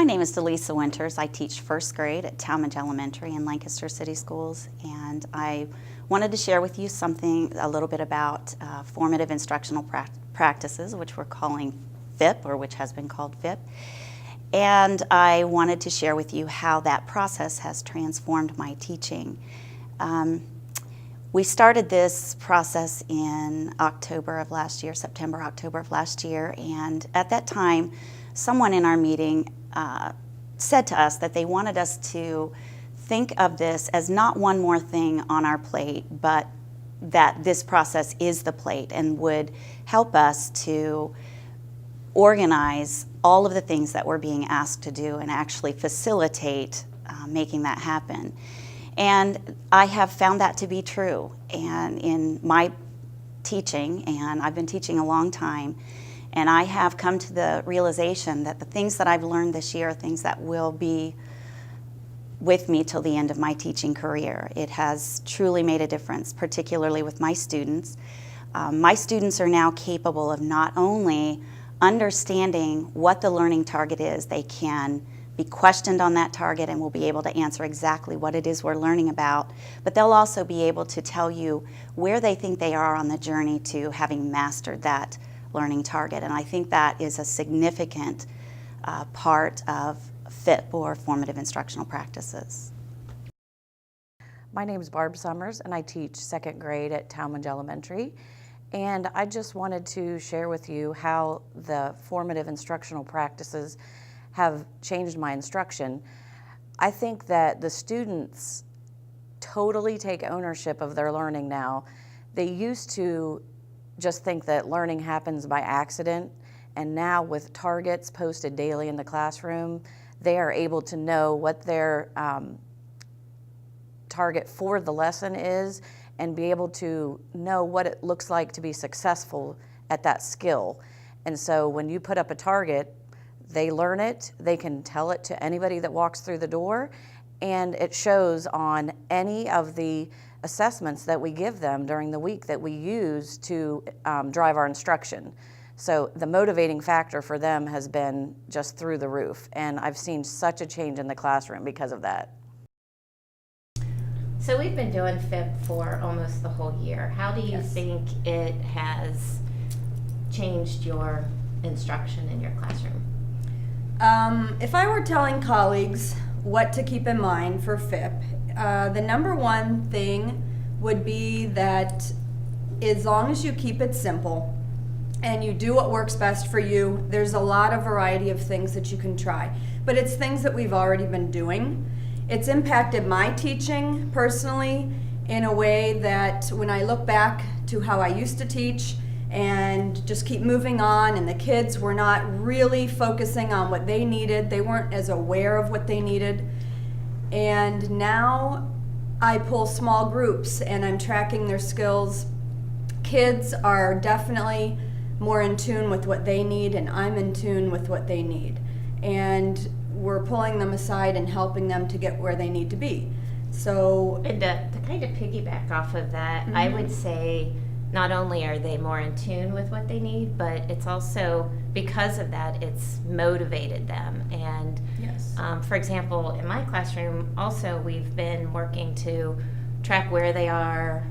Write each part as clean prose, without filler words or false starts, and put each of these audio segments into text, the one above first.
name is DeLisa Winters. I teach first grade at Talmadge Elementary in Lancaster City Schools, and I wanted to share with you a little bit about Formative Instructional Practices, which we're calling FIP, or which has been called FIP. And I wanted to share with you how that process has transformed my teaching. We started this process in October of last year, September, October of last year, and at that time, someone in our meeting said to us that they wanted us to think of this as not one more thing on our plate, but that this process is the plate and would help us to organize all of the things that we're being asked to do and actually facilitate making that happen. And I have found that to be true, and in my teaching, and I've been teaching a long time, and I have come to the realization that the things that I've learned this year are things that will be with me till the end of my teaching career. It has truly made a difference, particularly with my students. My students are now capable of not only understanding what the learning target is, they can be questioned on that target and will be able to answer exactly what it is we're learning about, but they'll also be able to tell you where they think they are on the journey to having mastered that learning target. And I think that is a significant part of FIP, or Formative Instructional Practices. My name is Barb Summers, and I teach second grade at Talmadge Elementary. And I just wanted to share with you how the Formative Instructional Practices have changed my instruction. I think that the students totally take ownership of their learning now. They used to just think that learning happens by accident, and now with targets posted daily in the classroom, they are able to know what their target for the lesson is and be able to know what it looks like to be successful at that skill. And so when you put up a target, they learn it, they can tell it to anybody that walks through the door, and it shows on any of the assessments that we give them during the week that we use to drive our instruction. So the motivating factor for them has been just through the roof, and I've seen such a change in the classroom because of that. So we've been doing FIP for almost the whole year. How do you think it has changed your instruction in your classroom? If I were telling colleagues what to keep in mind for FIP, the number one thing would be that as long as you keep it simple and you do what works best for you, there's a lot of variety of things that you can try. But it's things that we've already been doing. It's impacted my teaching personally in a way that when I look back to how I used to teach and just keep moving on, and the kids were not really focusing on what they needed, they weren't as aware of what they needed. And now I pull small groups and I'm tracking their skills. Kids are definitely more in tune with what they need, and I'm in tune with what they need. And we're pulling them aside and helping them to get where they need to be. So, and to kind of piggyback off of that, I would say not only are they more in tune with what they need, but it's also, because of that, it's motivated them. And for example, in my classroom also, we've been working to track where they are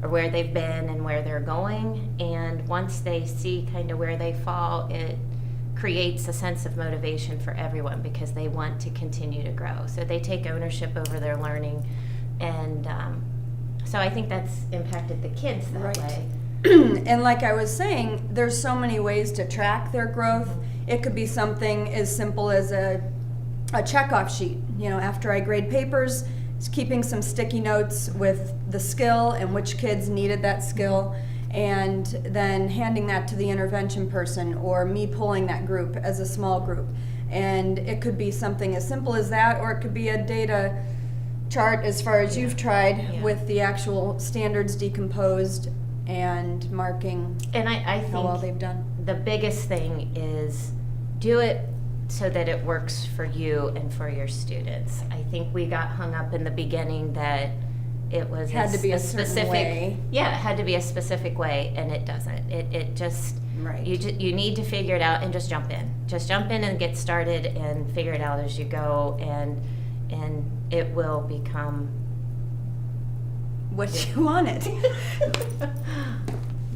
or where they've been and where they're going. And once they see kind of where they fall, it creates a sense of motivation for everyone because they want to continue to grow. So they take ownership over their learning, and so I think that's impacted the kids that way. And like I was saying, there's so many ways to track their growth. It could be something as simple as a checkoff sheet. You know, after I grade papers, it's keeping some sticky notes with the skill and which kids needed that skill, and then handing that to the intervention person, or me pulling that group as a small group. And it could be something as simple as that, or it could be a data chart as far as you've tried with the actual standards decomposed and marking and I think how well they've done. The biggest thing is do it so that it works for you and for your students. I think we got hung up in the beginning that it was Had to be a certain specific way. Yeah, it had to be a specific way, and it doesn't. It just Right. you need to figure it out and just jump in. Just jump in and get started and figure it out as you go, and it will become what you want it.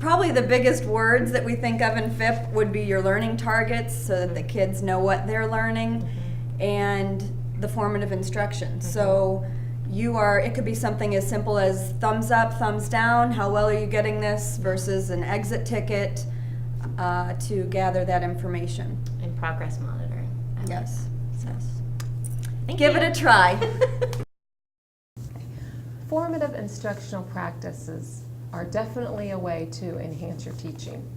Probably the biggest words that we think of in FIP would be your learning targets, so that the kids know what they're learning, and the formative instruction. So it could be something as simple as thumbs up, thumbs down, how well are you getting this, versus an exit ticket, to gather that information. in progress monitoring. Yes. Yes. Thank Give you. it a try. Formative instructional practices are definitely a way to enhance your teaching.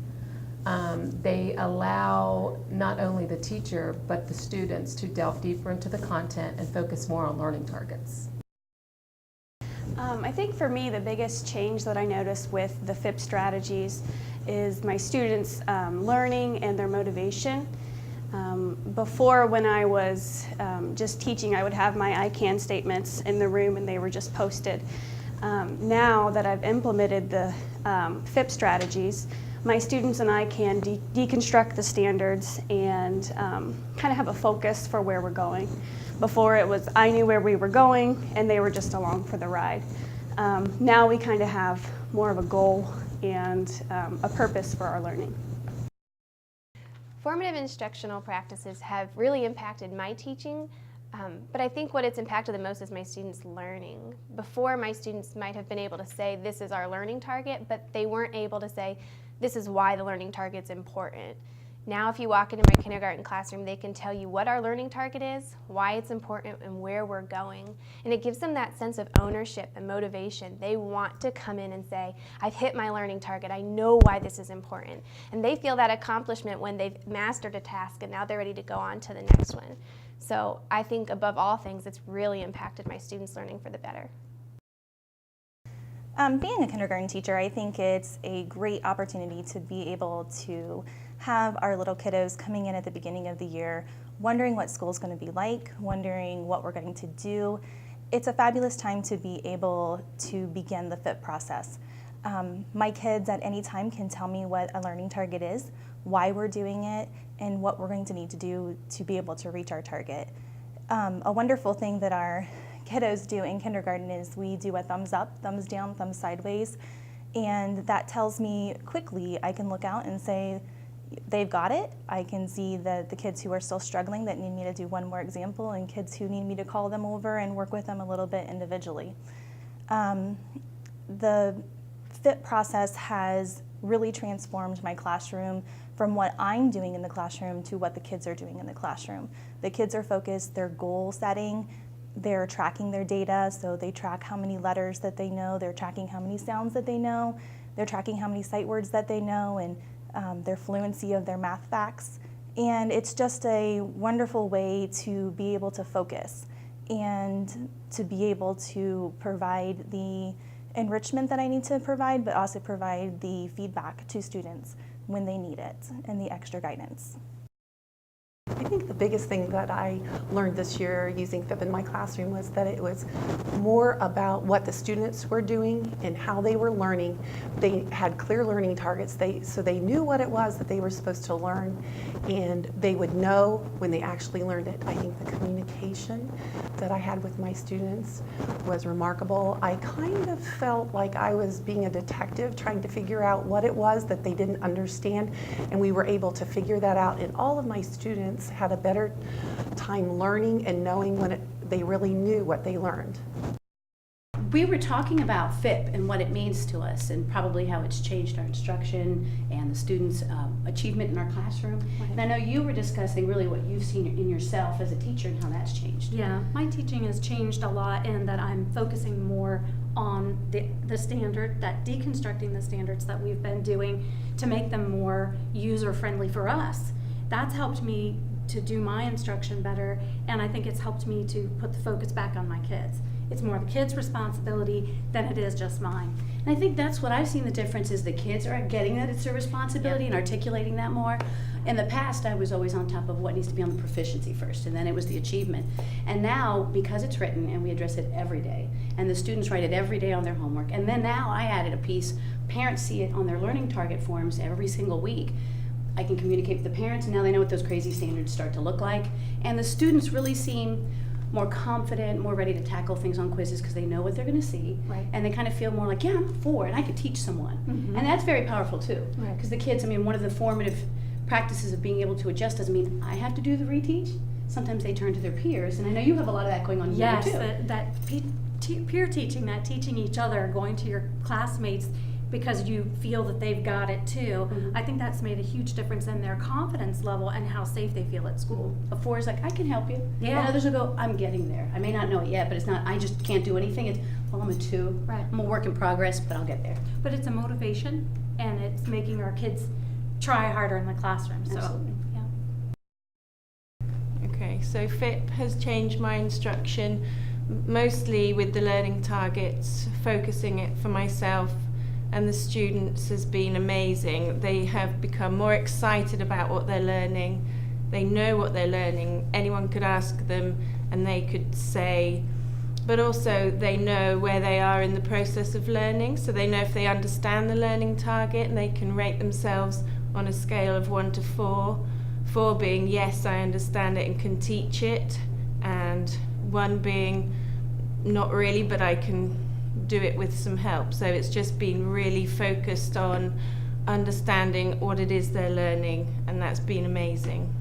They allow not only the teacher but the students to delve deeper into the content and focus more on learning targets. I think for me the biggest change that I noticed with the FIP strategies is my students' learning and their motivation. Before, when I was just teaching, I would have my I can statements in the room and they were just posted. Now that I've implemented the FIP strategies, my students and I can deconstruct the standards and kind of have a focus for where we're going. Before it was I knew where we were going and they were just along for the ride. Now we kind of have more of a goal and a purpose for our learning. Formative instructional practices have really impacted my teaching, but I think what it's impacted the most is my students' learning. Before, my students might have been able to say, this is our learning target, but they weren't able to say, this is why the learning target's important. Now if you walk into my kindergarten classroom, they can tell you what our learning target is, why it's important, and where we're going. And it gives them that sense of ownership and motivation. They want to come in and say, I've hit my learning target, I know why this is important. And they feel that accomplishment when they've mastered a task and now they're ready to go on to the next one. So I think above all things, it's really impacted my students' learning for the better. Being a kindergarten teacher, I think it's a great opportunity to be able to have our little kiddos coming in at the beginning of the year, wondering what school's going to be like, wondering what we're going to do. It's a fabulous time to be able to begin the FIP process. My kids at any time can tell me what a learning target is, why we're doing it, and what we're going to need to do to be able to reach our target. A wonderful thing that our kiddos do in kindergarten is we do a thumbs up, thumbs down, thumbs sideways, and that tells me quickly I can look out and say they've got it. I can see the kids who are still struggling that need me to do one more example and kids who need me to call them over and work with them a little bit individually. The FIP process has really transformed my classroom from what I'm doing in the classroom to what the kids are doing in the classroom. The kids are focused, they're goal setting, they're tracking their data, so they track how many letters that they know, they're tracking how many sounds that they know, they're tracking how many sight words that they know, and their fluency of their math facts. And it's just a wonderful way to be able to focus and to be able to provide the enrichment that I need to provide, but also provide the feedback to students when they need it and the extra guidance. I think the biggest thing that I learned this year using FIP in my classroom was that it was more about what the students were doing and how they were learning. They had clear learning targets, so they knew what it was that they were supposed to learn, and they would know when they actually learned it. I think the communication that I had with my students was remarkable. I kind of felt like I was being a detective trying to figure out what it was that they didn't understand, and we were able to figure that out, and all of my students had a better time learning and knowing when they really knew what they learned. We were talking about FIP and what it means to us and probably how it's changed our instruction and the students' achievement in our classroom. Right. And I know you were discussing really what you've seen in yourself as a teacher and how that's changed. Yeah, my teaching has changed a lot in that I'm focusing more on the standard, that deconstructing the standards that we've been doing to make them more user-friendly for us. That's helped me to do my instruction better, and I think it's helped me to put the focus back on my kids. it's more the kids' responsibility than it is just mine. And I think that's what I've seen the difference is the kids are getting that it's their responsibility and articulating that more. In the past, I was always on top of what needs to be on the proficiency first, and then it was the achievement. And now, because it's written and we address it every day, and the students write it every day on their homework, and then now I added a piece, parents see it on their learning target forms every single week. I can communicate with the parents, and now they know what those crazy standards start to look like. And the students really seem more confident, more ready to tackle things on quizzes because they know what they're going to see. Right. And they kind of feel more like, yeah, I'm 4 and I could teach someone. Mhm. And that's very powerful too. Right. Because the kids, I mean, one of the formative practices of being able to adjust doesn't mean I have to do the reteach. Sometimes they turn to their peers, and I know you have a lot of that going on here Yes, too. peer teaching, that teaching each other, going to your classmates because you feel that they've got it too. Mhm. I think that's made a huge difference in their confidence level and how safe they feel at school. A 4 is like, I can help you. Yeah. And others will go, I'm getting there. I may not know it yet, but it's not, I just can't do anything. It's, well, I'm a 2. Right. I'm a work in progress, but I'll get there. But it's a motivation, and it's making our kids try harder in the classroom. So, Absolutely. yeah. Okay, so FIP has changed my instruction, mostly with the learning targets, focusing it for myself and the students has been amazing. They have become more excited about what they're learning. They know what they're learning. Anyone could ask them and they could say, but also they know where they are in the process of learning, so they know if they understand the learning target and they can rate themselves on a scale of 1 to 4. 4 being, yes, I understand it and can teach it, and 1 being, not really, but I can do it with some help. So it's just been really focused on understanding what it is they're learning, and that's been amazing.